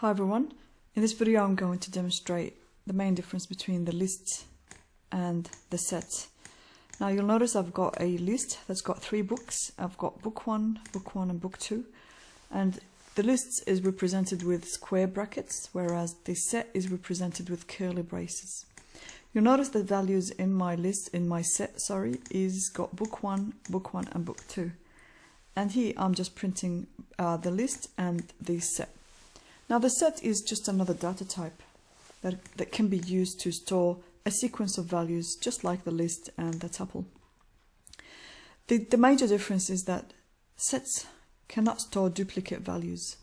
Hi everyone, in this video I'm going to demonstrate the main difference between the list and the set. Now you'll notice I've got a list that's got 3 books. I've got book 1 and book 2, and the list is represented with square brackets, whereas the set is represented with curly braces. You'll notice the values in my set, is got book 1 and book 2. And here I'm just printing the list and the set. Now the set is just another data type that can be used to store a sequence of values just like the list and the tuple. The major difference is that sets cannot store duplicate values.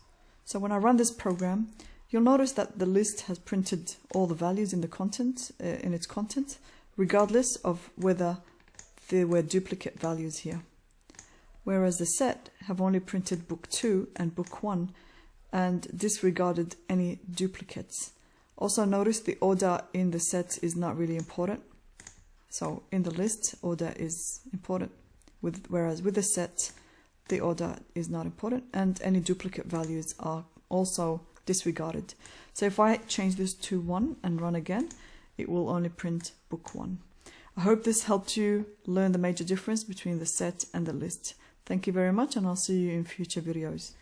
So when I run this program, you'll notice that the list has printed all the values in the content, in its content, regardless of whether there were duplicate values here. Whereas the set have only printed book 2 and book 1 and disregarded any duplicates. Also notice the order in the set is not really important. So in the list, order is important, whereas with the set, the order is not important, and any duplicate values are also disregarded. So if I change this to 1 and run again, it will only print book 1. I hope this helped you learn the major difference between the set and the list. Thank you very much, and I'll see you in future videos.